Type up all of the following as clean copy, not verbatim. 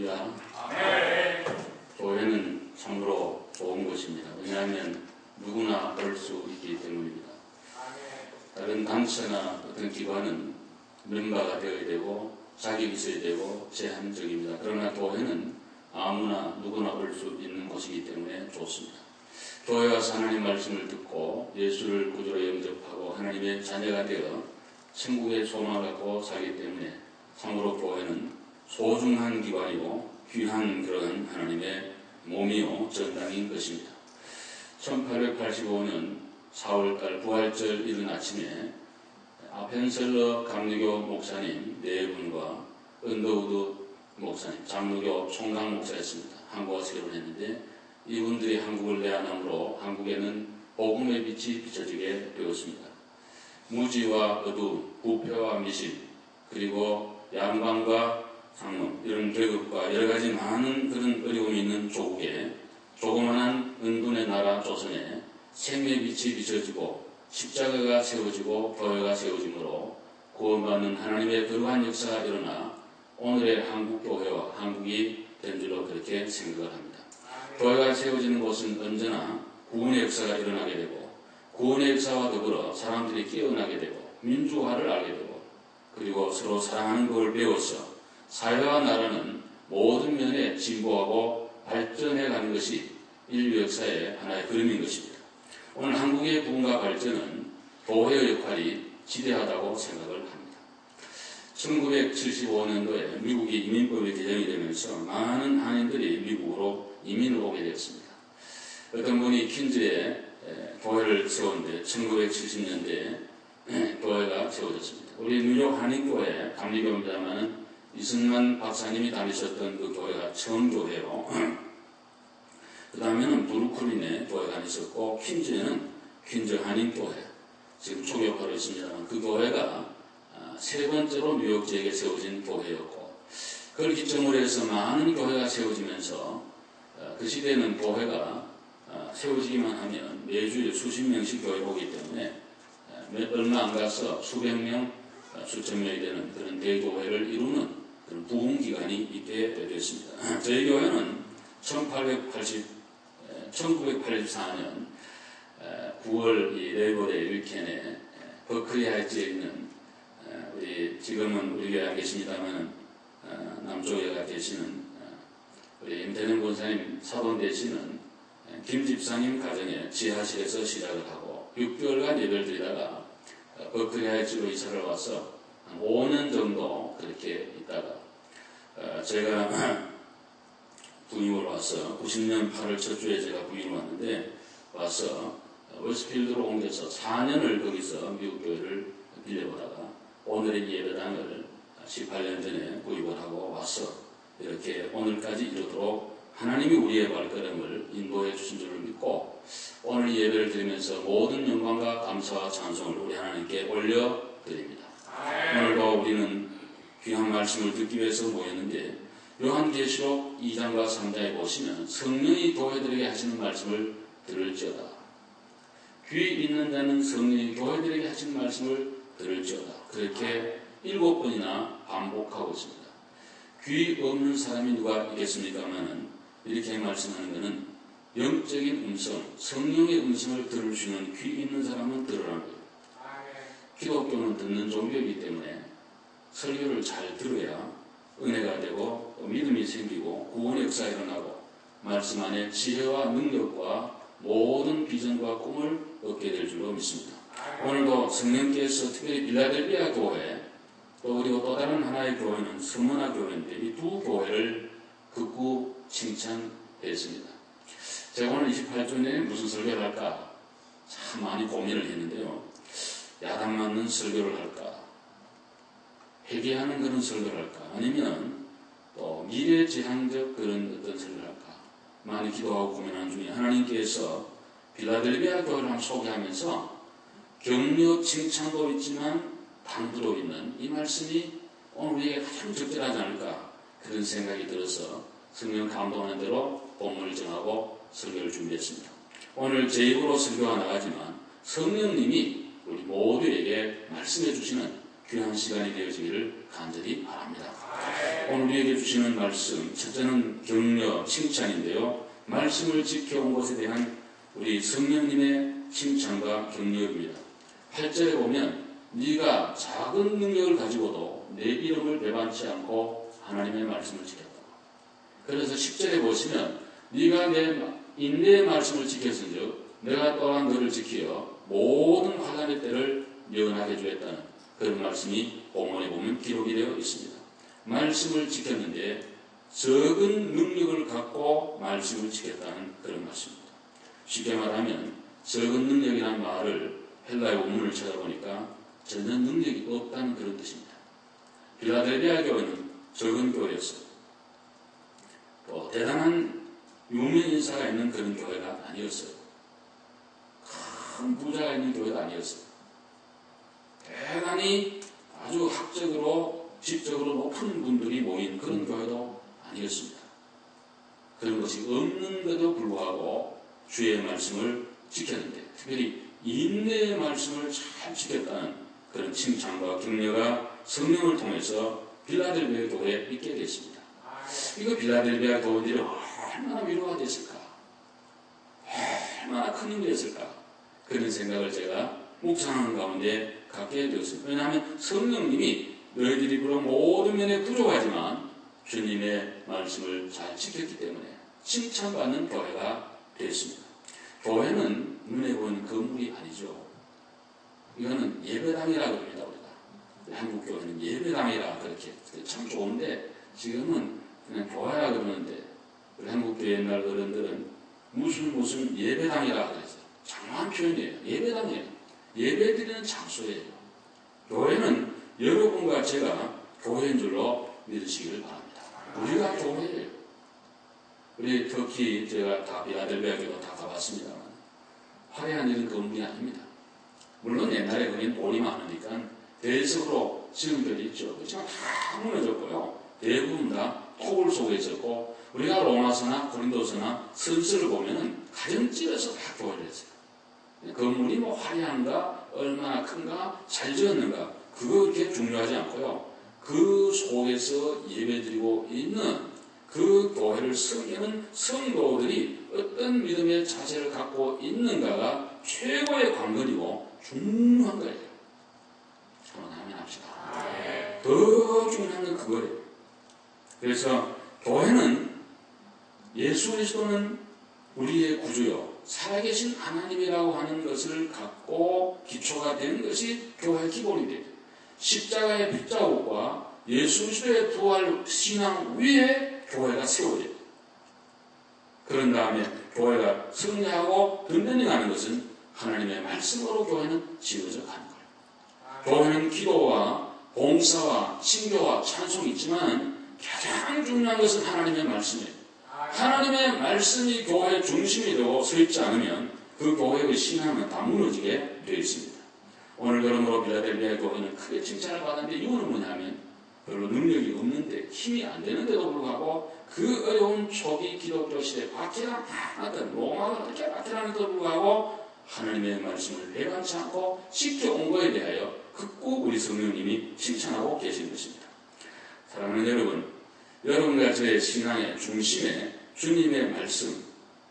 할렐루야. 아멘. 교회는 참으로 좋은 것입니다. 왜냐하면 누구나 올 수 있기 때문입니다. 다른 단체나 어떤 기관은 멤버가 되어야 되고 자격이 있어야 되고 제한적입니다. 그러나 교회는 아무나 누구나 올 수 있는 곳이기 때문에 좋습니다. 교회 와서 하나님 말씀을 듣고 예수를 구주로 영접하고 하나님의 자녀가 되어 천국의 소망을 갖고 살기 때문에 참으로 교회는 소중한 기관이고 귀한 그런 하나님의 몸이요 전당인 것입니다. 1885년 4월달 부활절 이른 아침에 아펜셀러 감리교 목사님 4분과 언더우드 목사님, 장로교 총각 목사였습니다. 한국와서 결혼했는데 이분들이 한국을 내한함으로 한국에는 복음의 빛이 비춰지게 되었습니다. 무지와 어두움, 부패와 미신, 그리고 양반과 상놈, 이런 계급과 여러가지 많은 그런 어려움이 있는 조국에 조그마한 은둔의 나라 조선에 생명의 빛이 비춰지고 십자가가 세워지고 교회가 세워지므로 구원받는 하나님의 거룩한 역사가 일어나 오늘의 한국교회와 한국이 된 줄로 그렇게 생각을 합니다. 교회가 세워지는 곳은 언제나 구원의 역사가 일어나게 되고 구원의 역사와 더불어 사람들이 깨어나게 되고 민주화를 알게 되고 그리고 서로 사랑하는 것을 배워서 사회와 나라는 모든 면에 진보하고 발전해가는 것이 인류 역사의 하나의 그림인 것입니다. 오늘 한국의 부흥과 발전은 교회의 역할이 지대하다고 생각을 합니다. 1975년도에 미국이 이민법이 개정이 되면서 많은 한인들이 미국으로 이민을 오게 되었습니다. 어떤 분이 퀸즈에 교회를 세웠는데 1970년대에 교회가 세워졌습니다. 우리 뉴욕 한인교회 감리교입니다마는 이승만 박사님이 다니셨던 그 교회가 처음 교회로 그 다음에는 브루클린에 교회가 있었고 퀸즈에는 퀸즈 한인교회 지금 초교파로 있습니다만 그 교회가 세 번째로 뉴욕 지역에 세워진 교회였고 그걸 기점으로 해서 많은 교회가 세워지면서 그 시대에는 교회가 세워지기만 하면 매주에 수십 명씩 교회가 오기 때문에 얼마 안 가서 수백 명, 수천 명이 되는 그런 대교회를 이루는 그런 부흥기간이 있게 되었습니다. 저희 교회는 1984년 9월 이 레이버데이 위켄에 버클리 하이츠에 있는 우리 지금은 우리 교회 안 계십니다만 남쪽에 가 계시는 우리 임태정 권사님 사돈 되시는 김 집사님 가정에 지하실에서 시작을 하고 6개월간 예배를 드리다가 버클리 하이츠로 이사를 와서 한 5년 정도 그렇게 있다가 제가 부임을 와서 90년 8월 첫 주에 제가 부임을 왔는데 와서 웨스트필드로 옮겨서 4년을 거기서 미국 교회를 빌려보다가 오늘의 예배당을 18년 전에 구입을 하고 와서 이렇게 오늘까지 이르도록 하나님이 우리의 발걸음을 인도해 주신 줄을 믿고 오늘 예배를 드리면서 모든 영광과 감사와 찬송을 우리 하나님께 올려드립니다. 오늘도 우리는 귀한 말씀을 듣기 위해서 모였는데 요한계시록 2장과 3장에 보시면 성령이 교회들에게 하시는 말씀을 들을지어다. 귀 있는 자는 성령이 교회들에게 하시는 말씀을 들을지어다. 그렇게 7번이나 반복하고 있습니다. 귀 없는 사람이 누가 있겠습니까마는 이렇게 말씀하는 것은 영적인 음성, 성령의 음성을 들을 수 있는 귀 있는 사람은 들으라는 거예요. 기독교는 듣는 종교이기 때문에 설교를 잘 들어야 은혜가 되고 믿음이 생기고 구원의 역사가 일어나고 말씀 안에 지혜와 능력과 모든 비전과 꿈을 얻게 될 줄로 믿습니다. 오늘도 성령께서 특별히 빌라델비아 교회 또 그리고 또 다른 하나의 교회는 서머나 교회인데 이 두 교회를 극구 칭찬했습니다. 제가 오늘 28주년에 무슨 설교를 할까 참 많이 고민을 했는데요. 야단 맞는 설교를 할까 회개하는 그런 설교를 할까 아니면 또 미래지향적 그런 어떤 설교를 할까 많이 기도하고 고민하는 중에 하나님께서 빌라델비아 교회를 한번 소개하면서 격려 칭찬도 있지만 당부도 있는 이 말씀이 오늘 우리에게 가장 적절하지 않을까 그런 생각이 들어서 성령 감동하는 대로 본문을 정하고 설교를 준비했습니다. 오늘 제 입으로 설교가 나가지만 성령님이 우리 모두에게 말씀해 주시는 귀한 시간이 되어지기를 간절히 바랍니다. 오늘 우리에게 주시는 말씀, 첫째는 격려, 칭찬인데요. 말씀을 지켜온 것에 대한 우리 성령님의 칭찬과 격려입니다. 8절에 보면 네가 작은 능력을 가지고도 내 이름을 배반치 않고 하나님의 말씀을 지켰다. 그래서 10절에 보시면 네가 내 인내의 말씀을 지켰은즉 내가 또한 너를 지키어 모든 환난의 때를 면하게 주었다는 그런 말씀이 본문에 보면 기록이 되어 있습니다. 말씀을 지켰는데 적은 능력을 갖고 말씀을 지켰다는 그런 말씀입니다. 쉽게 말하면 적은 능력이라는 말을 헬라의 원문을 찾아보니까 전혀 능력이 없다는 그런 뜻입니다. 빌라델비아 교회는 적은 교회였어요. 대단한 유명 인사가 있는 그런 교회가 아니었어요. 큰 부자가 있는 교회가 아니었어요. 대단히 아주 학적으로 지적으로 높은 분들이 모인 그런 교회도 아니었습니다. 그런 것이 없는데도 불구하고 주의 말씀을 지켰는데 특별히 인내의 말씀을 잘 지켰다는 그런 칭찬과 격려가 성령을 통해서 빌라델비아 교회에 있게 됐습니다. 이거 빌라델비아 교회들이 얼마나 위로가 됐을까? 얼마나 큰 힘이 됐을까? 그런 생각을 제가 묵상하는 가운데 갖게 되었습니다. 왜냐하면 성령님이 너희들이 그런 모든 면에 부족하지만 주님의 말씀을 잘 지켰기 때문에 칭찬받는 교회가 되었습니다. 교회는 눈에 보이는 건물이 아니죠. 이거는 예배당이라고 합니다. 우리가 한국 교회는 예배당이라 그렇게 참 좋은데 지금은 그냥 교회라 그러는데 우리 한국 교회 옛날 어른들은 무슨 예배당이라 그랬어요. 장황한 표현이에요. 예배당이에요. 예배드리는 장소예요. 교회는 여러분과 제가 교회인 줄로 믿으시기를 바랍니다. 우리가 교회예요. 우리 터키 제가 다 빌라델비아 교회 다 가봤습니다만 화려한 이런 건물이 아닙니다. 물론 옛날에 거긴 돈이 많으니까 대석으로 지은 데도 있죠. 그렇지만 다 무너졌고요. 대부분 다 토굴 속에 있었고 우리가 로마서나 고린도서나 선서를 보면은 가정집에서 다 교회를 했어요. 건물이 뭐 화려한가 얼마나 큰가 잘 지었는가 그거 그렇게 중요하지 않고요. 그 속에서 예배드리고 있는 그 교회를 섬기는 성도들이 어떤 믿음의 자세를 갖고 있는가가 최고의 관건이고 중요한 거예요. 한번 아멘 합시다. 더 중요한 건 그거예요. 그래서 교회는 예수 그리스도는 우리의 구주요 살아계신 하나님이라고 하는 것을 갖고 기초가 된 것이 교회의 기본이 돼요. 십자가의 빗자국과 예수 그리스도의 부활 신앙 위에 교회가 세워져요. 그런 다음에 교회가 승리하고 든든히 가는 것은 하나님의 말씀으로 교회는 지어져 가는 거예요. 교회는 기도와 봉사와 신교와 찬송이 있지만 가장 중요한 것은 하나님의 말씀이에요. 하나님의 말씀이 교회의 중심이 되고 서 있지 않으면 그 교회의 신앙은 다 무너지게 되어 있습니다. 오늘 그러므로 빌라델비아 교회는 크게 칭찬을 받았는데 이유는 뭐냐면 별로 능력이 없는데 힘이 안 되는데도 불구하고 그 어려운 초기 기독교 시대 박해가 많았던 로마가 그렇게 박해하는데도 불구하고 하나님의 말씀을 배반치 않고 지켜온 것에 대하여 극구 우리 성령님이 칭찬하고 계신 것입니다. 사랑하는 여러분, 여러분과 저의 신앙의 중심에 주님의 말씀,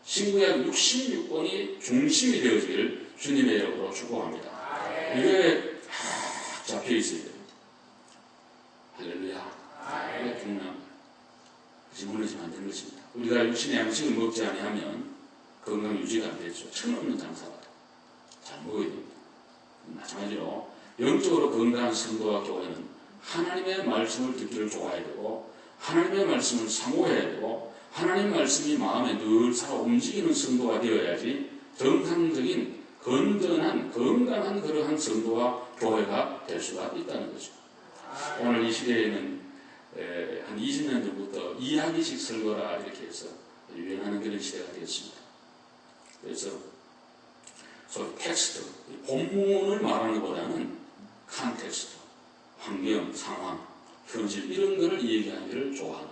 신구약 66권이 중심이 되어지기를 주님의 이름으로 축복합니다. 이게 잡혀 있어야 돼요. 할렐루야. 이게 중요한 거예요. 그것이 무너지면 안 되는 것입니다. 우리가 육신의 양식을 먹지 아니하면 건강 유지가 안 되죠. 천없는 장사가 잘 먹어야 됩니다. 마찬가지로 영적으로 건강한 성도와 교회는 하나님의 말씀을 듣기를 좋아해야 되고 하나님의 말씀을 사모해야 되고 하나님의 말씀이 마음에 늘 살아 움직이는 성도가 되어야지 정상적인 건강한 그러한 성도와 교회가 될 수가 있다는 거죠. 오늘 이 시대에는 한 20년 전부터 이야기식 설거라 이렇게 해서 유행하는 그런 시대가 되었습니다. 그래서 소위 텍스트, 본문을 말하는 것보다는 컨텍스트, 환경, 상황, 현실 이런 것을 얘기하기를 좋아하는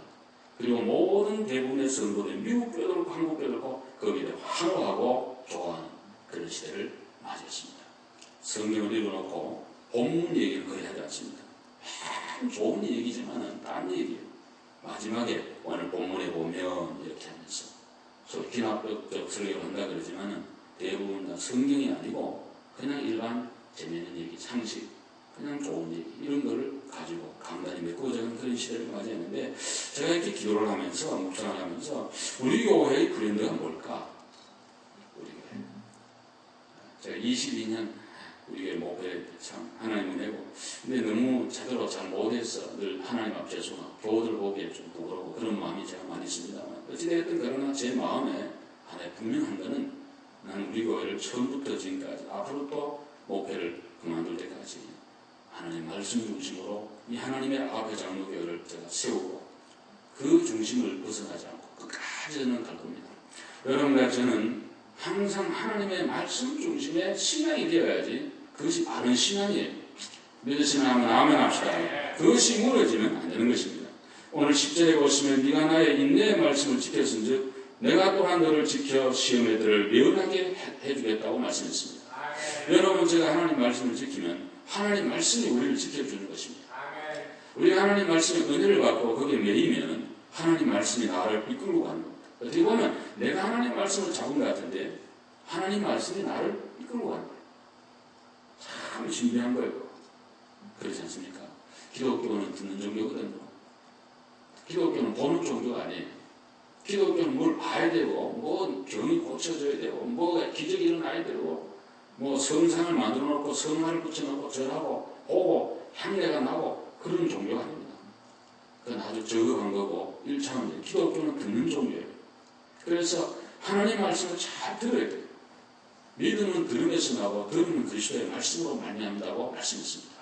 그리고 모든 대부분의 성도들 미국 교회도 그렇고 한국 교회도 그렇고 거기에 환호하고 좋아하는 그런 시대를 맞이했습니다. 성경을 읽어놓고 본문 얘기를 거의 하지 않습니다. 참 좋은 얘기지만은 딴 얘기예요. 마지막에 오늘 본문에 보면 이렇게 하면서 서로 기납적 설교를 한다 그러지만은 대부분 다 성경이 아니고 그냥 일반 재미있는 얘기, 상식, 그냥 좋은 얘기 이런 거를 가지고 간단히 메꿔져는 그런 시대를 맞이했는데 제가 이렇게 기도를 하면서 묵상을 하면서 우리 교회의 브랜드가 뭘까? 우리 교회. 제가 22년 우리 교회 목회를 참 하나님 은혜고 근데 너무 제대로 잘 못해서 늘 하나님 앞 죄송하고 교우들 보기에 좀 부끄러워 그런 마음이 제가 많이 있습니다만 어찌되었든 그러나 제 마음에 하나의 분명한 거는 나는 우리 교회를 처음부터 지금까지 앞으로 또 목회를 그만둘 때까지 하나님 말씀 중심으로 이 하나님의 아베 장로교회를 제가 세우고 그 중심을 벗어나지 않고 끝까지 저는 갈 겁니다. 여러분과 저는 항상 하나님의 말씀 중심의 신앙이 되어야지 그것이 바른 신앙이에요. 믿으시면 하면 아멘 합시다. 그것이 무너지면 안 되는 것입니다. 오늘 10절에 보시면 네가 나의 인내의 말씀을 지켰은즉 내가 또한 너를 지켜 시험의 들을 면하게 해주겠다고 말씀했습니다. 여러분 제가 하나님 말씀을 지키면 하나님 말씀이 우리를 지켜주는 것입니다. 우리가 하나님 말씀의 은혜를 받고 거기에 매이면 하나님 말씀이 나를 이끌고 가는 겁니다. 어떻게 보면 내가 하나님 말씀을 잡은 것 같은데 하나님 말씀이 나를 이끌고 가는 거예요. 참 신비한 거예요. 그렇지 않습니까? 기독교는 듣는 종교거든요. 기독교는 보는 종교가 아니에요. 기독교는 뭘 봐야 되고 뭐 병이 고쳐져야 되고 뭐 기적이 일어나야 되고 뭐 성상을 만들어 놓고 성화를 붙여놓고 절하고 보고 향내가 나고 그런 종교가 아닙니다. 그건 아주 적응한 거고 1차원이에요. 기독교는 듣는 종교예요. 그래서 하나님 말씀을 잘 들어야 돼요. 믿음은 들음에서 나고 들음은 그리스도의 말씀으로 말미암는다고 말씀했습니다.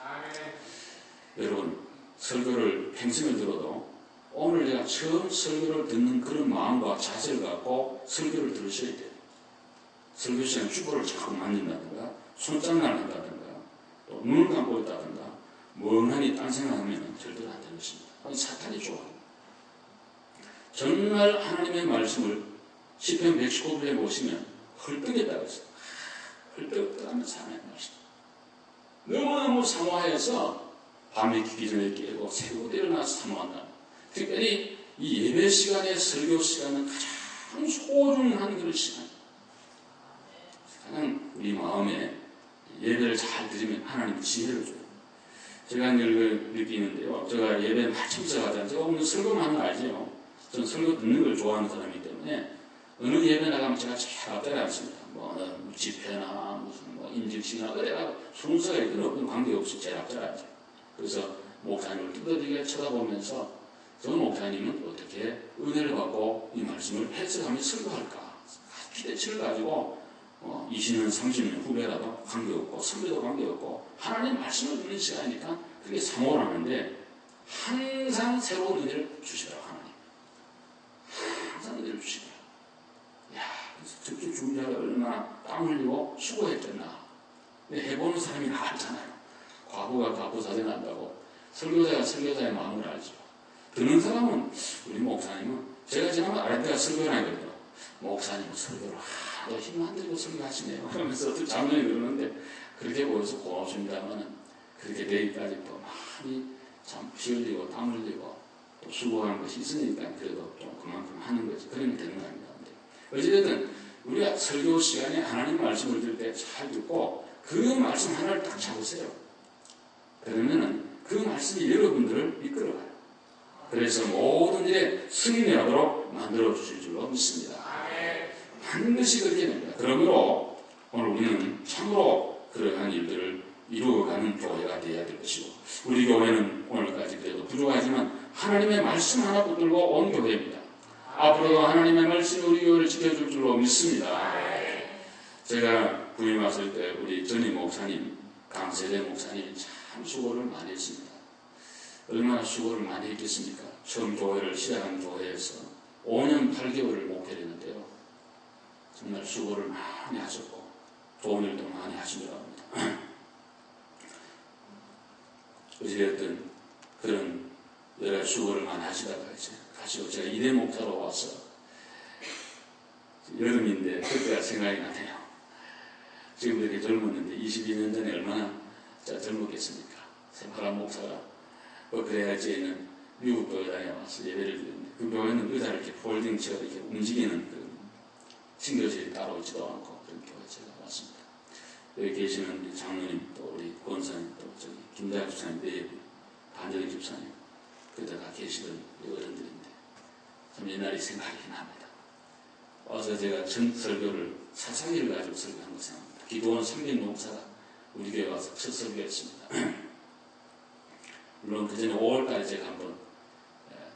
여러분 설교를 평생을 들어도 오늘 제가 처음 설교를 듣는 그런 마음과 자세를 갖고 설교를 들으셔야 돼요. 설교 시간에 주보를 자꾸 만진다든가 손장난을 한다든가 또 눈을 감고 있다든가 멍하니 딴 생각하면 절대로 안 되는 것입니다. 사탄이 좋아요. 정말 하나님의 말씀을 시편 119편에 보시면 헐떡했다고 했어요. 헐떡하면서 하나님의 말씀 너무너무 사모하여서 밤에 기기 전에 깨고 새우도 일어나서 사모한다. 특별히 이 예배 시간에 설교 시간은 가장 소중한 그런 시간이에요. 가장 우리 마음에 예배를 잘 드리면 하나님 지혜를 줘요. 제가 늘 느끼는데요. 제가 예배 한참 들어가잖아요. 제가 오늘 설교만 하는 거 알죠? 저는 설교 듣는 걸 좋아하는 사람이기 때문에 어느 예배 나가면 제가 잘 앞자리 앉습니다. 뭐 집회나 무슨 뭐 임직식이나 어디가 순서가 있든 없든 관계없이 제일 앞자리 앉아요. 그래서 목사님을 뜨거지게 쳐다보면서 저 목사님은 어떻게 은혜를 받고 이 말씀을 해석하며 설교할까 기대치를 가지고 20년, 30년 후배라도 관계없고 선배도 관계없고 하나님 말씀을 듣는 시간이니까 그게 사모를 하는데 항상 새로운 은혜를 주시더라고 하나님. 항상 은혜를 주시더라고. 야, 그래서 특히 준비하려 얼마나 땀 흘리고 수고했겠나. 근데 해보는 사람이 다 알잖아요. 과부가 과부 사정한다고. 설교자가 설교자의 마음을 알죠. 듣는 사람은 우리 목사님은 제가 지나면 아랫배가 설교를 하거든요. 목사님은 설교를 하도 힘 안 들이고 설교하시네요. 그러면서 장면이 그러는데 그렇게 보여서 고맙습니다만 그렇게 되기까지 또 많이 참 피 흘리고 땀 흘리고 또 수고하는 것이 있으니까 그래도 좀 그만큼 하는 거지. 그러면 되는 거 아닙니다. 어찌됐든 우리가 설교 시간에 하나님 말씀을 들을 때 잘 듣고 그 말씀 하나를 딱 잡으세요. 그러면은 그 말씀이 여러분들을 이끌어가요. 그래서 모든 일에 승리하도록 만들어 주실 줄로 믿습니다. 반드시 그렇게 됩니다. 그러므로 오늘 우리는 참으로 그러한 일들을 이루어가는 교회가 되어야 될 것이고 우리 교회는 오늘까지 그래도 부족하지만 하나님의 말씀 하나 붙들고 온 교회입니다. 앞으로도 하나님의 말씀이 우리 교회를 지켜줄 줄로 믿습니다. 제가 부임 왔을 때 우리 전임 목사님 강세대 목사님이 참 수고를 많이 했습니다. 얼마나 수고를 많이 했겠습니까? 처음 교회를 시작한 교회에서 5년 8개월을 목회를 했는데요. 정말 수고를 많이 하셨고 좋은 일도 많이 하신 것 같습니다. 어찌됐든 그런 여러 수고를 많이 하시다가 이제 가시고 제가 이대 목사로 와서 여름인데 그때가 생각이 나네요. 지금 이렇게 젊었는데 22년 전에 얼마나 젊었겠습니까? 새파란 목사가 버클리 있는 미국 교회당에 와서 예배를 드렸는데 그 교회는 의자를 이렇게 폴딩 체어로 이렇게 움직이는 그 신교실이 따로 있지도 않고 그런 교회 제가 왔습니다. 여기 계시는 우리 장로님 또 우리 권사님 또 저기 김대학 집사님 네 반정희 집사님 그때 다 계시던 어른들인데 참 옛날이 생각이 납니다. 와서 제가 전 설교를 사사기를 가지고 설교한 거 생각합니다. 기도원 성경 농사가 우리 교회 와서 첫 설교했습니다. 물론 그 전에 5월달에 제가 한번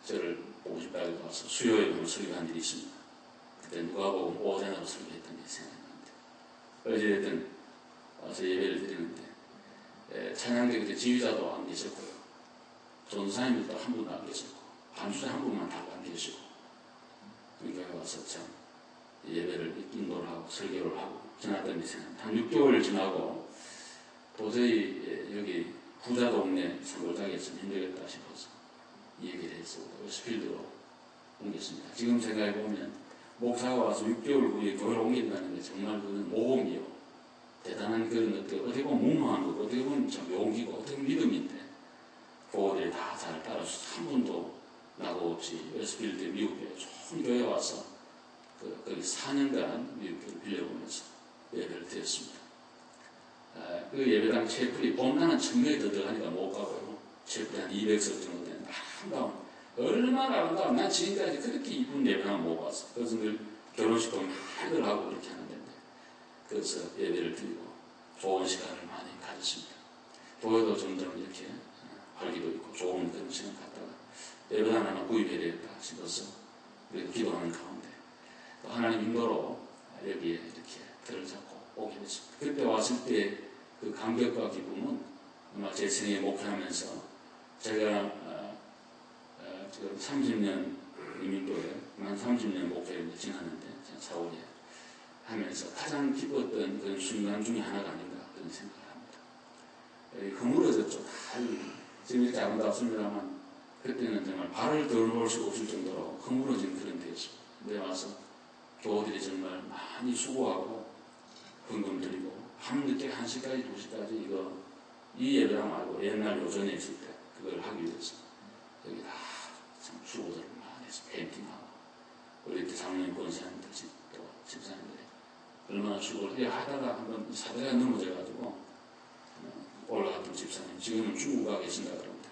저를 보고 싶다고 와서 수요일에 한번 설교한 일이 있습니다. 그때 누가복음 5장으로 설교했던 게 생각납니다. 어찌됐든 와서 예배를 드리는데 찬양대 그때 지휘자도 안 계셨고요. 전도사님도 한 분도 안 계셨고 반주자 한 분만 다 안 계시고 그러니까 와서 참 예배를 인도를 하고 설교를 하고 지났던 게 생각납니다. 한 6개월 지나고 도저히 여기 부자 동네 산골짜기에서 힘들겠다 싶어서 이 얘기를 해서 웨스트필드로 옮겼습니다. 지금 생각해보면 목사가 와서 6개월 후에 교회를 옮긴다는 게 정말 그건 모험이요. 대단한 그런 어떻게 보면 무모한 거고 어떻게 보면 참 용기고 어떻게 보면 믿음인데 그들이 다 잘 따라서 한 분도 나고 없이 웨스트필드 미국 교회 좋은 교회에 와서 거기 4년간 미국 교회를 빌려보면서 예배를 드렸습니다. 그 예배당 채플이 봄나는 1000명이 더 들어가니까 못 가고요. 채플이 한 200석 정도 되는 아름다운 얼마나 아름다운 난 지금까지 그렇게 이쁜 예배당 못 봤어. 그래서 늘 결혼식 보면 하들 하고 그렇게 하는데 그래서 예배를 드리고 좋은 시간을 많이 가졌습니다. 교회도 점점 이렇게 활기도 있고 좋은 그런 시간 갖다가 예배당 하나 구입해야 되겠다 싶어서 그래도 기도하는 가운데 또 하나님 인도로 여기에 이렇게 들을 잡고 오게 됐습니다. 그때 왔을 때 그 감격과 기쁨은 아마 제 생애 목회하면서 제가 지금 30년 이민교회 만 30년 목회를 지났는데 4월에 하면서 가장 기뻤던 그런 순간 중에 하나가 아닌가 그런 생각을 합니다. 허물어졌죠. 지금 이렇게 아름답습니다만 그때는 정말 발을 들어놓을 수 없을 정도로 허물어진 그런 데였습니다. 근데 와서 교우들이 정말 많이 수고하고 헌금 드리고 밤늦게 1시까지 2시까지 이 예배당 말고 옛날 요전에 있을 때 그걸 하기 위해서 여기 다 참 수고들을 많이 해서 페인팅하고 우리 때 장로님 권사님들 또 집사님들이 얼마나 수고를 하다가 한번 사대가 넘어져가지고 올라갔던 집사님 지금은 중국 가 계신다 그럽니다.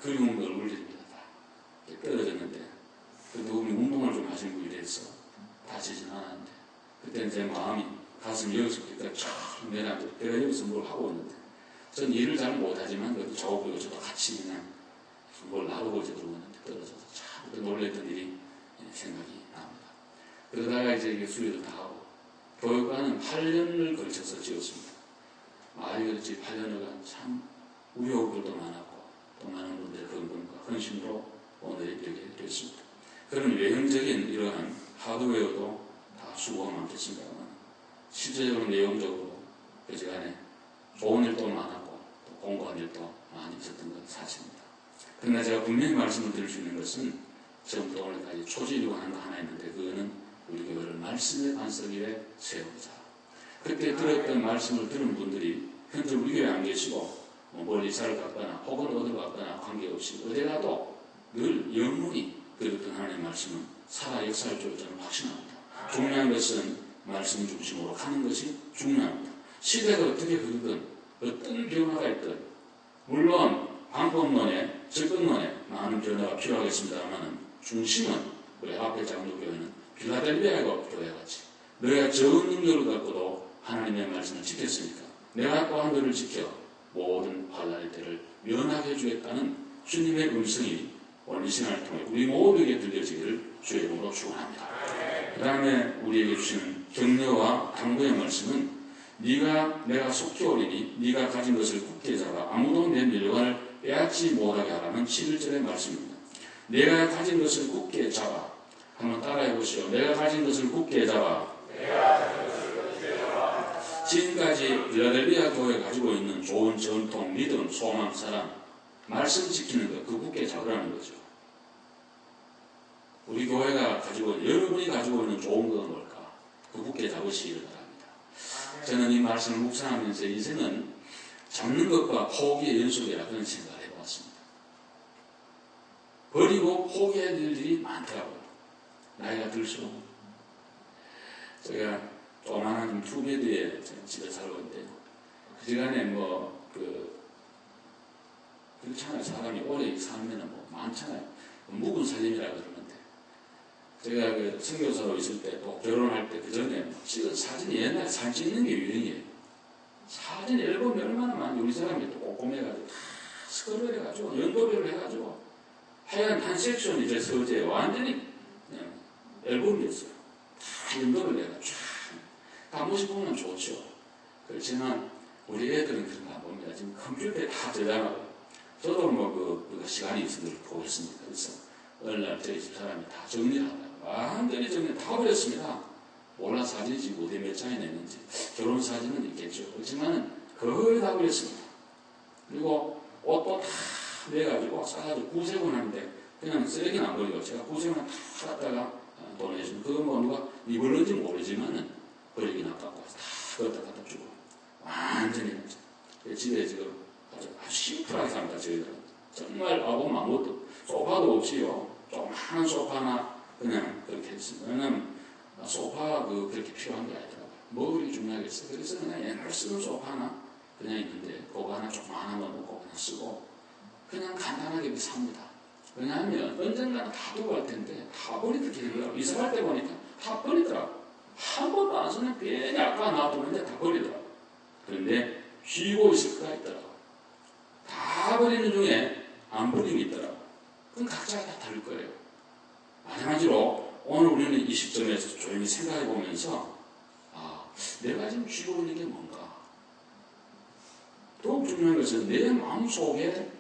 그리운 얼굴들입니다. 다 떨어졌는데 그래도 운동을 좀 하신 분이 돼서 다치진 않았는데 그때는 제 마음이 가슴이 여기서부터 쫙 내려앉아 내가 여기서 뭘 하고 있는데 전 일을 잘 못하지만 그래도 저하고 저도 같이 그냥 뭘 나르고 이제 들어오는데 떨어져서 참 놀랬던 일이 생각이 납니다. 그러다가 이제 이게 수리도 다 하고 교육관은 8년을 걸쳐서 지었습니다. 말이 그렇지 8년간 참 우여곡절도 많았고 또 많은 분들의 헌금과 헌신으로 오늘 이렇게 됐습니다. 그런 외형적인 이러한 하드웨어도 다 수고가 많겠습니다만 실제적으로 내용적으로 그지간에 좋은 일도 많았고 또 공부한 일도 많이 있었던 건 사실입니다. 그러나 제가 분명히 말씀을 드릴 수 있는 것은 지금부터 오늘까지 초지일관 하는 거 하나 있는데 그거는 우리 교회를 말씀의 반석 위에 세우자. 그때 들었던 말씀을 들은 분들이 현재 우리 교회에 안 계시고 멀리 이사를 갔거나 혹은 어디 갔거나 관계없이 어디 가도 늘 영원히 들었던 하나님의 말씀은 살아 역사할 줄 저는 확신합니다. 중요한 것은 말씀 중심으로 가는 것이 중요합니다. 시대가 어떻게 흐르든 어떤 변화가 있든 물론 방법론에 접근론에 많은 변화가 필요하겠습니다만 중심은 우리 앞에 장로교회는 필라델비아 교회같이 너희가 적은 능력을 갖고도 하나님의 말씀을 지켰으니까 내가 또한 너를 지켜 모든 환난의 때를 면하게 해주겠다는 주님의 음성이 오늘 이 시간을 통해 우리 모두에게 들려지기를 주의 이름으로 축원합니다. 그 다음에 우리에게 주시는 격려와 당부의 말씀은 내가 속히 오리니 네가 가진 것을 굳게 잡아 아무도 내 멸관을 빼앗지 못하게 하라는 11절의 말씀입니다. 내가 가진 것을 굳게 잡아 한번 따라해 보시오. 내가 가진 것을 굳게 잡아. 지금까지 필라델비아 교회가 가지고 있는 좋은 전통, 믿음, 소망, 사랑, 말씀 지키는 것, 그 굳게 잡으라는 거죠. 우리 교회가 여러분이 가지고 있는 좋은 건 뭘까? 그 굳게 잡으시기를 바랍니다. 저는 이 말씀을 묵상하면서 인생은 잡는 것과 포기의 연속이라 그런 생각을 해보았습니다. 버리고 포기해야 될 일이 많더라고요. 나이가 들수록. 제가 조그마한 투베드에 집에 살고 있는데, 그 시간에 그렇잖아요. 사람이 오래 살면 많잖아요. 묵은 살림이라 그러는데, 제가 그 선교사로 있을 때 또 결혼할 때 그 전에 찍은 사진이 옛날에 사진 찍는 게 유행이에요. 사진 앨범이 얼마나 많이 우리 사람이 또 꼼꼼해가지고 다 스크롤 해가지고 연도별로 해가지고 하여간 한 섹션 이제 서재 완전히 그냥 앨범이었어요. 다 연도별로 해가지고 한 번씩 보면 좋죠. 그렇지만 우리 애들은 그런 거 안 봅니다. 지금 컴퓨터에 다 저장하고 저도 그 시간이 있어서 보겠습니다. 그래서 어느 날 저희 집 사람이 다 정리하다가 완전히 정리 다 버렸습니다. 몰라 사진이 지금 어디에 몇 장이나 있는지. 결혼 사진은 있겠죠. 그렇지만 거의 다 버렸습니다. 그리고 옷도 다 내가지고 싸가지고 구색은 하는데 그냥 쓰레기는 안 버리고 제가 구색은 다 갖다가 보내주면 그거 누가 입을는지 모르지만은 버리긴 아깝고 다 갖다 주고 완전히 집에 지금 아주 심플하게 삽니다. 저희들은 정말 아무것도 소파도 없이요. 조그마한 소파 하나 그냥 그렇게 했습니다. 왜냐면 소파가 그렇게 필요한 게 아니더라고요. 뭐 그렇게 중요하겠어요. 그래서 그냥 옛날 쓰는 소파 하나 그냥 있는데 그거 하나 조그마한 거 놓고 그냥 쓰고 그냥 간단하게 삽니다. 왜냐하면 언젠가는 다 두고 갈 텐데 다 버리게 되더라고요. 이사할 때 보니까 다 버리더라고요. 한 번도 안 쓰는 괜히 아까 놔두는데 다 버리더라고요. 그런데 쉬고 있을 수가 있더라고요. 다 버리는 중에 안 버리는 게 있더라고요. 그건 각자가 다 다를 거예요. 마찬가지로 오늘 우리는 이 시점에서 조용히 생각해 보면서 내가 지금 쥐고 있는 게 뭔가? 더욱 중요한 것은 내 마음 속에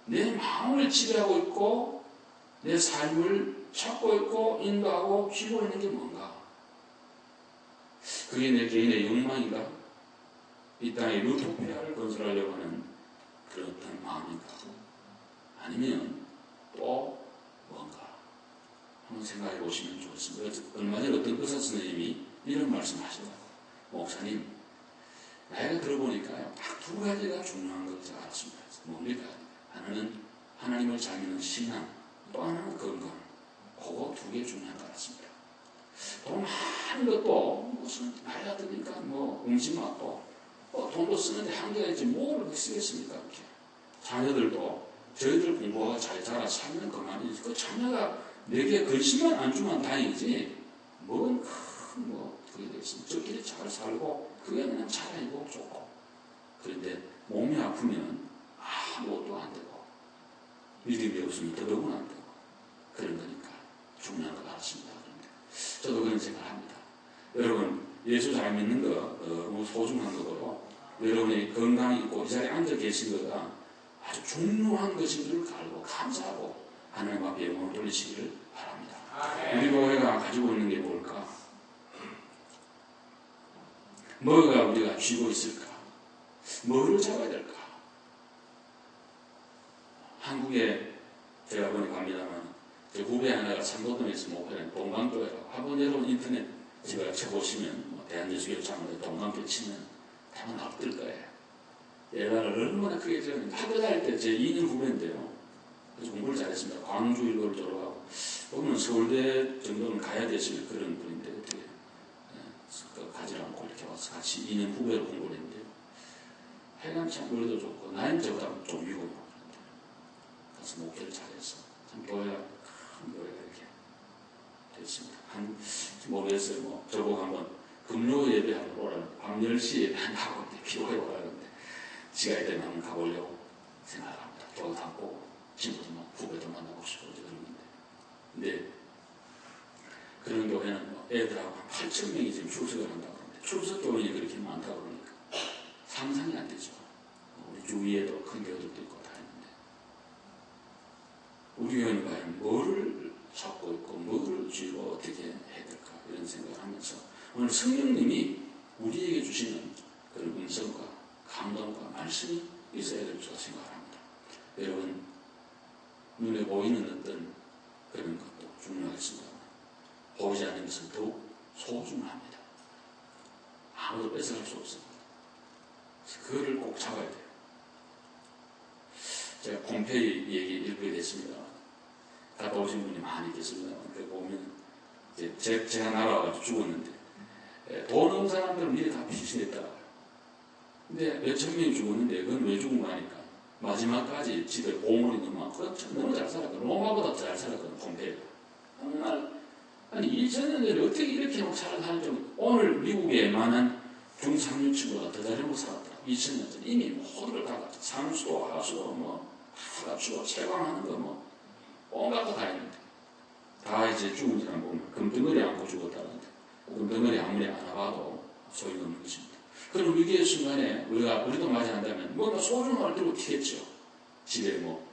내 마음을 지배하고 있고 내 삶을 찾고 있고 인도하고 쥐고 있는 게 뭔가? 그게 내 개인의 욕망인가? 이 땅에 유토피아를 건설하려고 하는 그런 어떤 마음인가? 아니면 또 뭔가? 한번 생각해 보시면 좋겠습니다. 얼마 전에 어떤 의사 선생님이 이런 말씀 하시더라고요. 목사님, 나이가 들어보니까요, 딱 두 가지가 중요한 것을 알았습니다. 뭡니까? 하나는 하나님을 잘 믿는 신앙, 또 하나는 건강. 그거 두 개 중요한 것 같습니다. 돈 많은 것도 무슨 나이가 드니까 음식 맛도 돈도 쓰는데 한계가 있지 뭘 그렇게 쓰겠습니까? 이렇게. 자녀들도 저희들 공부가 잘 자라서 살면 그만이지. 그 자녀가 내게 근심만 안 주면 다행이지. 그게 되겠습니다. 저끼리 잘 살고 그게 그냥 자라이고 좋고. 그런데 몸이 아프면 아무것도 안 되고 믿음이 없으면 더더구나 안 되고 그런 거니까 중요한 것 같습니다. 그런데 저도 그런 생각을 합니다. 여러분 예수 잘 믿는 거 너무 소중한 거고 여러분이 건강이 있고 이 자리에 앉아 계신 거가 아주 중요한 것인 줄 알고 감사하고 하나님 앞에 영광을 돌리시기를 바랍니다. 우리 교회가 가지고 있는 게 뭘까? 뭐가 우리가 쥐고 있을까? 뭐를 잡아야 될까? 한국에 제가 보니 갑니다만 제 후배 하나가 상도동에서 목회는 동강교회라고 한번 여러분 인터넷 집에 쳐보시면 대한예수교회창으로 동강교회 치면 다만 나올 거예요. 예단을 얼마나 크게 지었는데 학교 다닐 때 제 2년 후배인데요. 그래서 공부를 잘했습니다. 광주 일고를 졸업하고 보면 서울대 정도는 가야 되실 그런 분인데 어떻게 가지 않고 이렇게 와서 같이 2년 후배로 공부를 했는데요. 하여간 참 머리도 좋고 나이는 저보다 좀 위고 가서 목회를 잘했어. 참 교회가 큰 교회가 이렇게 됐습니다. 모르겠어요. 저보고 한번 금요 예배하러 오라는 밤 10시 예배한다고 기도해 오라는데 시간이 되면 한번 가보려고 생각을 합니다. 교회도 한번 친구도 후배도 만나고 싶고 그러는데 근데 그런 교회는 애들하고 한 8,000명이 지금 출석을 한다고 그러는데 출석 교인이 그렇게 많다고 그러니까 상상이 안 되죠. 우리 주위에도 큰 교회들도 있고 다 있는데 우리 교회는 과연 뭐를 잡고 있고 뭐를 쥐고 어떻게 해야 될까 이런 생각을 하면서 오늘 성령님이 우리에게 주시는 그런 음성과 감동과 말씀이 있어야 될 줄 생각을 합니다. 여러분 눈에 보이는 어떤 그런 것도 중요하겠습니다. 보이지 않는 것은 더욱 소중합니다. 아무도 뺏어갈 수 없습니다. 그거를 꼭 잡아야 돼요. 제가 폼페이 얘기 읽게 됐습니다. 갔다 오신 분이 많이 계십니다. 그 보면 이제 제가 날아와가지고 죽었는데 돈 없는 사람들은 미리 다 피신했다. 근데 몇천 명이 죽었는데 그건 왜 죽은 거 아니까 마지막까지 집에 보물이 너무 많고 너무 잘 살았거든. 로마보다 잘 살았거든. 폼페이가 정말 아니 2000년 전에 어떻게 이렇게 막 살았다는 좀 오늘 미국의 웬만한 중상류층보다 더 잘해먹고 살았다. 2000년 전 이미 모두를 다 갔죠. 상수도 하수도 뭐 다 갖추고 채광하는 거 뭐 온갖 거 다 했는데 다 이제 죽은 사람 보면 금덩어리 안고 죽었다는데 금덩어리 아무리 안아봐도 소용이 없는 것입니다. 그런 위기의 순간에 우리도 맞이한다면 뭔가 소중한 걸 들고 튀겠죠. 집에 뭐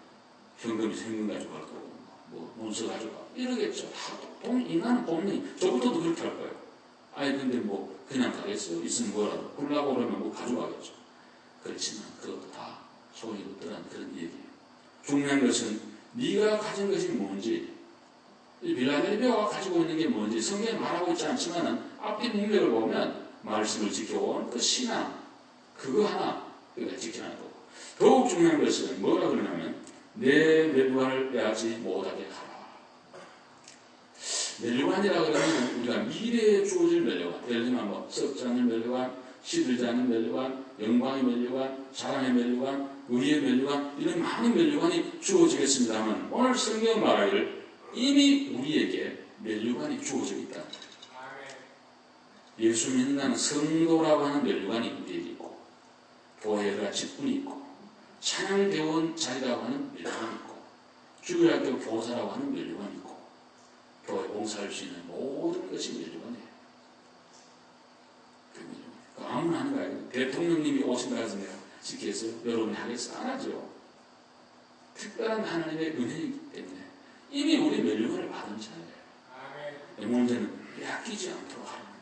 현금이 생금 가지고 갈 거고 뭐 문서 가지고 가고 이러겠죠. 다 인간은 본능이 저부터도 그렇게 할 거예요. 아니 근데 뭐 그냥 가겠어요. 있으면 뭐라도 굴라고 그러면 뭐 가져가겠죠. 그렇지만 그것도 다 소용이 없더라는 그런 얘기예요. 중요한 것은 네가 가진 것이 뭔지 이 빌라델비아가 가지고 있는 게 뭔지 성경에 말하고 있지 않지만 앞뒤 문맥을 보면 말씀을 지켜온 그 신앙 그거 하나 우리가 지켜나는 거고 더욱 중요한 것은 뭐라 그러냐면 내 멸관을 빼앗지 못하게 하라. 멸관이라 그러면 우리가 미래에 주어질 멸관 예를 들면 뭐 썩지 않는 멸관 시들지 않는 멸관 영광의 멸관 사랑의 멸관 의의 멸관 이런 많은 멸관이 주어지겠습니다만 오늘 성경 말하기를 이미 우리에게 멸관이 주어져 있다. 예수 믿는다는 성도라고 하는 멸관이 우리에게 있고 교회가 직분이 있고 찬양대원 자리라고 하는 멸관이 있고 주일학교 교사라고 하는 멸관이 있고 교회 봉사할 수 있는 모든 것이 멸관이에요. 그 멸관. 아무나 하는 거 아니에요. 대통령님이 오신다 해서 내가 지키겠어요? 여러분이 하겠어요? 안 하죠. 특별한 하나님의 은혜이기 때문에 이미 우리 멸관을 받은 자예요. 문제는 빼앗기지 않도록 하는 거예요.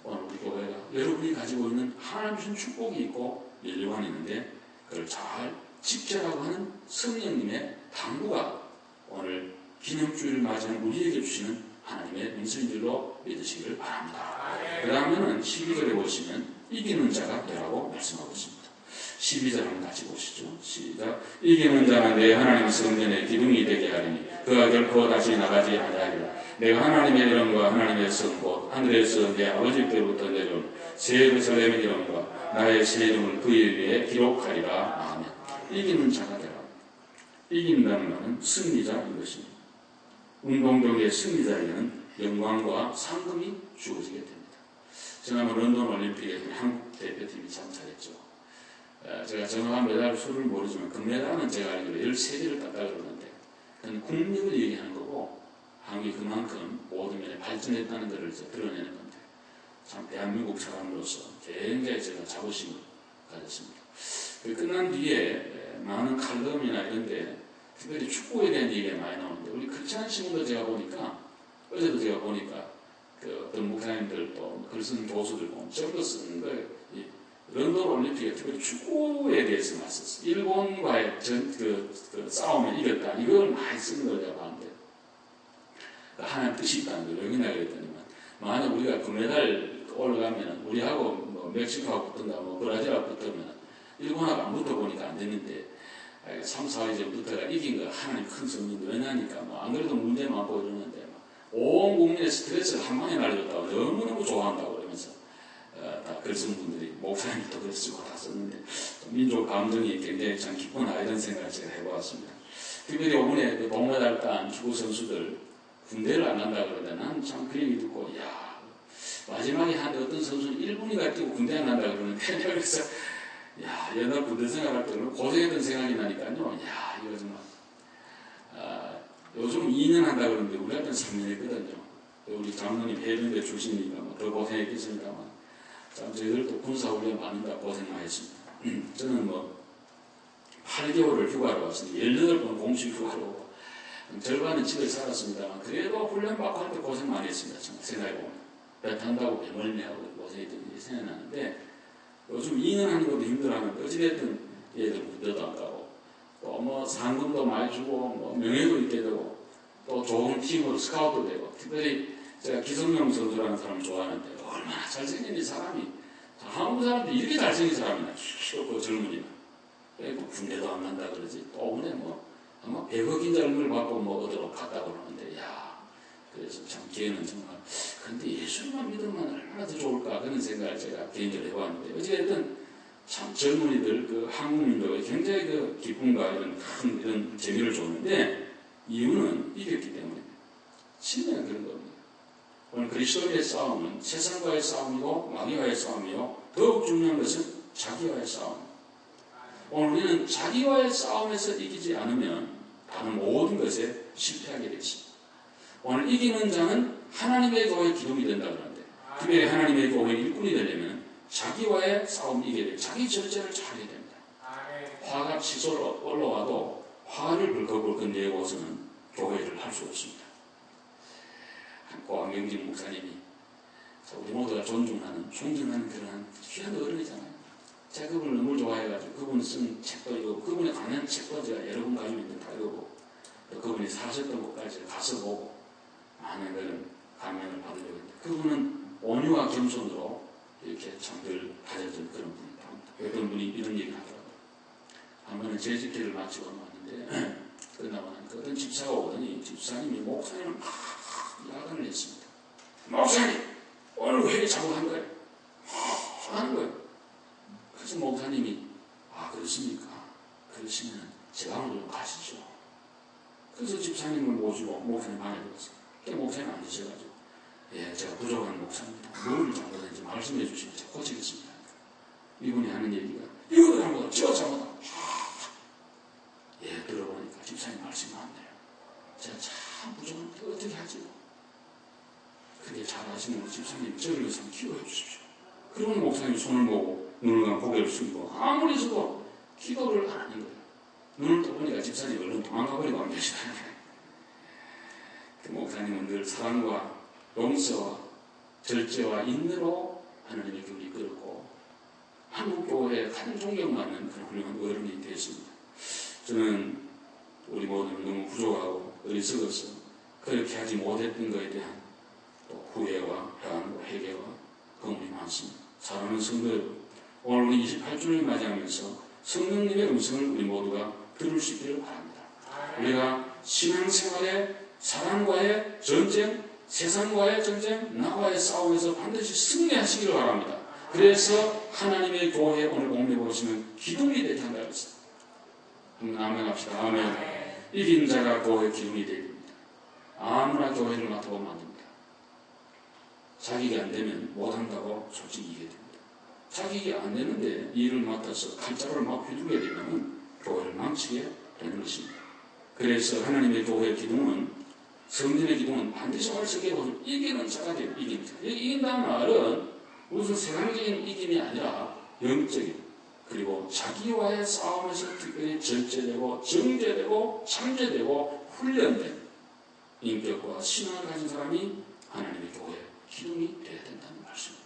오늘 우리 교회가 여러분이 가지고 있는 하나님 주신 축복이 있고 멸관이 있는데 그걸 잘 지켜라고 하는 성령님의 당부가 오늘 기념주일을 맞이하는 우리에게 주시는 하나님의 은혜인 줄로 믿으시기를 바랍니다. 그 다음에는 12절에 보시면 이기는 자가 되라고 말씀하고 있습니다. 12절 한번 같이 보시죠. 시작. 이기는 자는 내 하나님 성전의 기둥이 되게 하리니 그가 결코 다시 나가지 아니하리라. 내가 하나님의 이름과 하나님의 성 곧 하늘에서 내 아버지 때부터 내려온 새 예루살렘의 이름과 나의 새 이름을 그의 위에 기록하리라. 아멘. 이기는 자가 되라. 이긴다는 말은 승리자인 것입니다. 운동경기의 승리자에게는 영광과 상금이 주어지게 됩니다. 지난번 런던 올림픽에 한국 대표팀이 참 잘했죠. 제가 정확한 메달 수를 모르지만 금메달은 제가 알기로 13개를 땄다 그러는데 그건 국력을 얘기하는 거고 한국이 그만큼 모든 면에 발전했다는 것을 드러내는 건데 참 대한민국 사람으로서 굉장히 제가 자부심을 가졌습니다. 끝난 뒤에 많은 칼럼이나 이런 데 특별히 축구에 대한 얘기가 많이 나오는데 우리 크리스찬 신문도 제가 보니까 어제도 제가 보니까 그 어떤 목사님들 또 글 쓰는 교수들 보면 전부 쓰는 거예요. 런던 올림픽에 특별히 축구에 대해서 많이 썼어요. 일본과의 그 싸움에 이겼다. 이걸 많이 쓰는 걸 제가 봤는데 하나님 뜻이 있다는 걸 여기나 그랬더니만 만약 우리가 금메달 올라가면 우리하고 뭐 멕시코하고 붙든다 뭐 브라질하고 붙으면 일본하고 안 붙어보니까 안 됐는데 3, 4일 전부터가 이긴 거 하나님 큰 성민도 왜냐니까 뭐 안 그래도 문제 많고 이러는데 온 국민의 스트레스를 한 방에 날려줬다고 너무너무 좋아한다고 그러면서 다 글 쓴 분들이 목사님도 글 쓰고 다 썼는데 민족 감정이 굉장히 참 깊구나 이런 생각을 제가 해보았습니다. 특별히 이번에 그 동메달 딴 축구 선수들 군대를 안 간다 그러는데 난 참 그 얘기 듣고 야 마지막에 한 어떤 선수는 1분이가 뛰고 군대 안 간다 그러는데 그래서 야 옛날 군대 생활할 때는 고생했던 생각이 나니까요. 야 이거 정말 요즘 2년 한다 그러는데 우리 한테는 3년 했거든요. 우리 장로님 해병대 출신이니까 뭐 더 고생했겠습니다만 참 저희들도 군사훈련 받는다 고생 많이 했습니다. 저는 뭐 8개월을 휴가로 왔으니 18번 공식 휴가로 오고 절반은 집에 살았습니다만 그래도 훈련 받고 할 때 고생 많이 했습니다. 참 생각해보면 배 탄다고 배멀미하고 고생했던 일이 생각나는데 요즘 2년 하는 것도 힘들어하는데 어찌됐든 얘들 군대도 안 가고 또 뭐 상금도 많이 주고 뭐 명예도 있게 되고 또 좋은 팀으로 스카우트도 되고 특별히 제가 기성용 선수라는 사람을 좋아하는데 얼마나 잘생긴 이 사람이 한국 사람들이 이렇게 잘생긴 사람이나 그 젊은이나 군대도 안 간다 그러지 또 오늘 뭐 아마 100억인 자금을 받고 뭐 얻으러 갔다고 그러는데, 그래서 참 기회는 정말, 근데 예수님만 믿으면 얼마나 더 좋을까, 그런 생각을 제가 개인적으로 해봤는데, 어쨌든 참 젊은이들, 한국민들 굉장히 기쁨과 이런 재미를 줬는데, 이유는 이겼기 때문에. 신뢰는 그런 겁니다. 오늘 그리스도의 싸움은 세상과의 싸움이고 마귀와의 싸움이요. 더욱 중요한 것은 자기와의 싸움. 오늘 우리는 자기와의 싸움에서 이기지 않으면 다른 모든 것에 실패하게 되어 있습니다. 오늘 이기는 자는 하나님의 교회의 기둥이 된다 그러는데, 특별히 하나님의 교회의 일꾼이 되려면 자기와의 싸움이 이겨야 돼요. 자기 절제를 잘해야 됩니다. 화가 치솟아 올라와도 화를 벌컥벌컥 내고서는 교회를 할 수 없습니다. 고왕경진 목사님이 우리 모두가 존중하는 그런 귀한 어른이잖아요. 제가 그분을 너무 좋아해가지고 그분이 쓴 책도 읽고 그분이 강연 책도 제가 여러 번 가지고 있는 다 읽어보고 그분이 사셨던 곳까지 가서 보고 많은 그런 감명을 받으려고 했는데, 그분은 온유와 겸손으로 이렇게 참들 가졌던 그런 분이다. 어떤 분이 이런 얘기를 하더라고요. 한 번은 재직기를 마치고 왔는데 끝나고 나니까 어떤 집사가 오더니 집사님이 목사님을 막 야단을 했습니다. 목사님, 오늘 회의 잘못한 거예요. 하는 거예요. 그래서 목사님이, 그렇습니까? 그러시면 제 방으로 좀 가시죠. 그래서 집사님을 모시고 목사님 방에 들어갔어요. 목사님 앉으셔가지고, 제가 부족한 목사입니다. 뭘 잘못했는지 말씀해 주시면 제가 고치겠습니다. 이분이 하는 얘기가, 이거도 잘못하고 저거 잘못하고. 들어보니까 집사님 말씀이 맞네요. 제가 참 부족한데 어떻게 하지? 그게 잘하시는 집사님, 저를 좀 기도해 주십시오. 그러면 목사님이 손을 모으고 눈을 감고 고개를 숙이고 아무리 있어도 기도를 안 하는 거예요. 눈을 떠보니까 집사님이 얼른 도망가 버리고 안 계시다는 거예요. 그 목사님은 늘 사랑과 용서와 절제와 인내로 하나님의 교회를 이끌었고 한국교회에 가장 존경받는 그런 훌륭한 어른이 되었습니다. 저는 우리 모두는 너무 부족하고 어리석어서 그렇게 하지 못했던 것에 대한 또 후회와 회개와 검문이 많습니다. 사랑하는 성도 여러분, 오늘 우리 28주를 맞이하면서 성령님의 음성을 우리 모두가 들을 수 있기를 바랍니다. 우리가 신앙생활에 사랑과의 전쟁, 세상과의 전쟁, 나와의 싸움에서 반드시 승리하시기를 바랍니다. 그래서 하나님의 교회에 오늘 공부해 보시면 기둥이 되게 한다고 했어요. 한번 아멘 합시다. 아멘. 이긴 자가 교회의 기둥이 되게 됩니다. 아무나 교회를 맡아보면 안 됩니다. 자격이 안 되면 못한다고 솔직히 얘기해야 됩니다. 자격이 안 되는데 일을 맡아서 칼자루를 막 휘두르게 되면 교회를 망치게 되는 것입니다. 그래서 하나님의 교회의 기둥은, 성전의 기둥은 반드시 오늘 세계로 이기는 자가 돼요. 이기는 자. 이긴다는 말은 무슨 세상적인 이김이 아니라 영적인, 그리고 자기와의 싸움에서 특별히 절제되고 정제되고 참제되고 훈련된 인격과 신앙을 가진 사람이 하나님의 교회 기둥이 되어야 된다는 말씀입니다.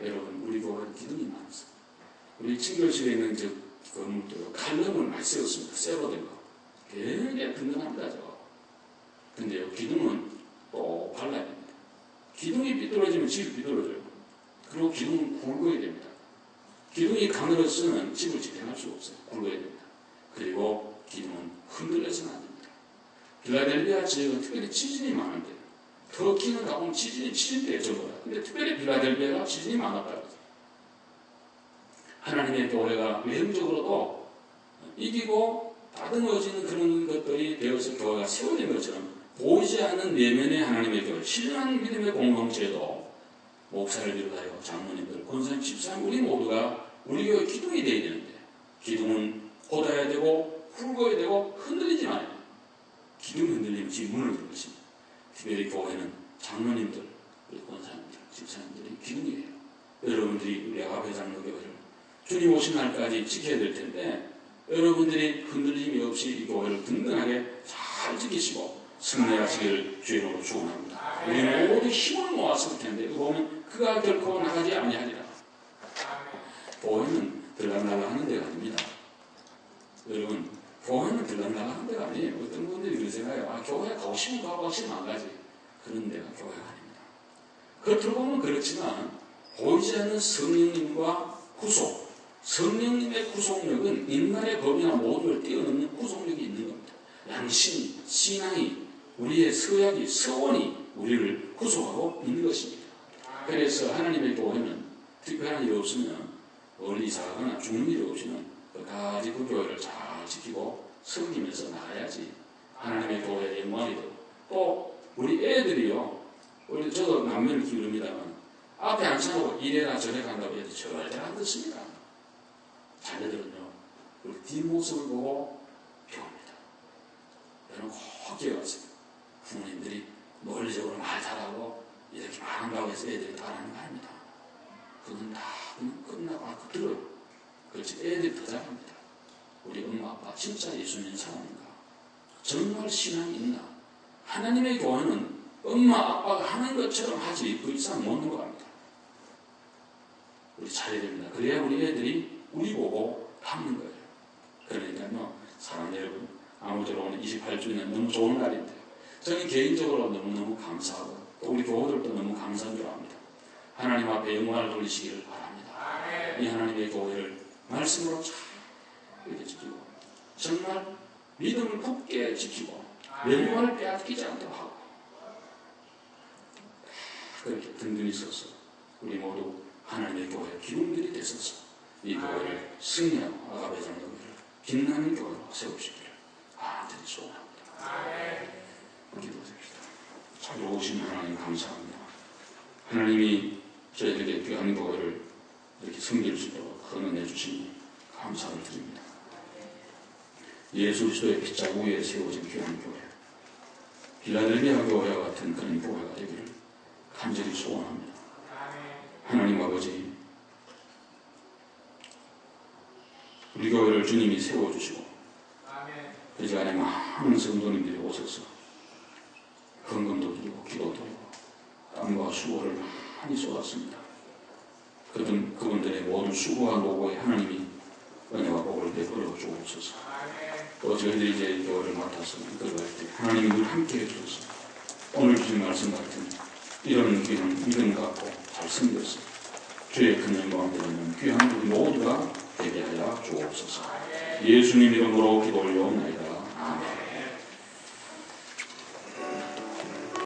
여러분, 우리 교회는 기둥이 많았어요. 우리 친교실에 있는 저 건물도 칼럼을 많이 세웠습니다. 쇠로 된 거. 굉장히 든든합니다, 저거. 근데요, 기둥은 또 발라야 됩니다. 기둥이 삐뚤어지면 집이 삐뚤어져요. 그리고 기둥은 굵어야 됩니다. 기둥이 가늘어서는 집을 지탱할 수 없어요. 굵어야 됩니다. 그리고 기둥은 흔들려서는 안 됩니다. 필라델피아 지역은 특별히 지진이 많은데, 터키는 가보면 지진이 70대에 적어요. 근데 특별히 필라델피아가 지진이 많았다고 해요. 하나님의 교회가 외형적으로도 이기고 다듬어지는 그런 것들이 되어서 교회가 세워진 것처럼 보이지 않는 내면의 하나님의 교회, 신령한 믿음의 공동체도 목사를 비롯하여 장로님들, 권사님, 집사님, 우리 모두가 우리 교회 기둥이 되어야 되는데, 기둥은 꽂아야 되고 굵어야 되고 흔들리지 말아요. 기둥이 흔들리면 집이 무너지는 것입니다. 특별히 교회는 장로님들, 우리 권사님들, 집사님들이 기둥이에요. 여러분들이 우리 아베 장로 교회를 주님 오신 날까지 지켜야 될 텐데, 여러분들이 흔들림이 없이 이 교회를 든든하게 잘 지키시고 승리하시기를 주님으로 축원합니다. 우리 모두 힘을 모았을 텐데, 보면 그가 결코 나가지 아니하리라. 교회는 들락날락 하는 데가 아닙니다. 여러분, 교회는 들락날락 하는 데가 아니에요. 어떤 분들이 그런 생각해요. 교회 가고 싶으면 가고 싶으면 안 가지. 그런 데가 교회가 아닙니다. 겉으로 보면 그렇지만 보이지 않는 성령님과 구속, 성령님의 구속력은 인간의 법이나 모두를 뛰어넘는 구속력이 있는 겁니다. 양심이, 신앙이, 우리의 서약이, 서원이 우리를 구속하고 있는 것입니다. 그래서 하나님의 교회는 특별한 일이 없으면 어디 이사하거나 죽는 일이 없이는 끝까지 그 교회를 잘 지키고 섬기면서 나가야지 하나님의 교회의 영광이 되고, 또 우리 애들이요, 우리 저도 남매를 기릅니다만 앞에 앉혀놓고 이래라 저래라 한다고 해도 절대 안 듣습니다. 자녀들은요 우리 뒷모습을 보고 배웁니다. 여러분 꼭 기억하세요. 부모님들이 논리적으로 말 잘하고 이렇게 말한다고 해서 애들이 따라하는 거 아닙니다. 그건 다 끝나고 들어요. 그렇지 애들이 더 잘합니다. 우리 엄마 아빠 진짜 예수 믿는 사람인가? 정말 신앙이 있나? 하나님의 교회는 엄마 아빠가 하는 것처럼 하지 그 이상 못 넘어갑니다. 우리 잘해야 됩니다. 그래야 우리 애들이 우리 보고 닮는 거예요. 그러니까요 사랑 여러분, 아무쪼록 오늘 28주년 너무 좋은 날인데 저는 개인적으로 너무너무 감사하고 또 우리 교우들도 너무 감사한 줄 압니다. 하나님 앞에 영광을 돌리시기를 바랍니다. 이 하나님의 교회를 말씀으로 잘 이렇게 지키고 정말 믿음을 굳게 지키고 영광을 빼앗기지 않도록 하고 그렇게 든든히 서서 우리 모두 하나님의 교회 기둥들이 되셔서 이 교회를 승리하고 아가베 장로교회를 빛나는 교회로 세우시기를 간절히 소원합니다. 기도드립시다. 잘 오신 하나님 감사합니다. 하나님이 저희들에게 귀한 교회를 이렇게 섬길 수 있도록 헌언해 주시니 감사를 드립니다. 예수 그리스도의 핏자국 위에 세워진 귀한 교회, 빌라델비아 교회와 같은 그런 교회가 되기를 간절히 소원합니다. 하나님 아버지, 우리 교회를 주님이 세워주시고 그 시간에 많은 성도님들이 오셔서 헌금도 드리고 기도 드리고 땀과 수고를 많이 쏟았습니다. 그분들의 모든 수고와 노고에 하나님이 은혜와 복을 베풀어 주옵소서. 또 저희들이 이제 교회를 맡아서 이끌어갈 때 하나님이 늘 함께 해주셔서 오늘 주신 말씀 같은 이런 귀한 믿음 갖고 잘 섬겨서 주의 큰 영광 드리는 귀한 우리 모두가 되게 하여 주옵소서. 예수님 이름으로 기도 올려옵나이다.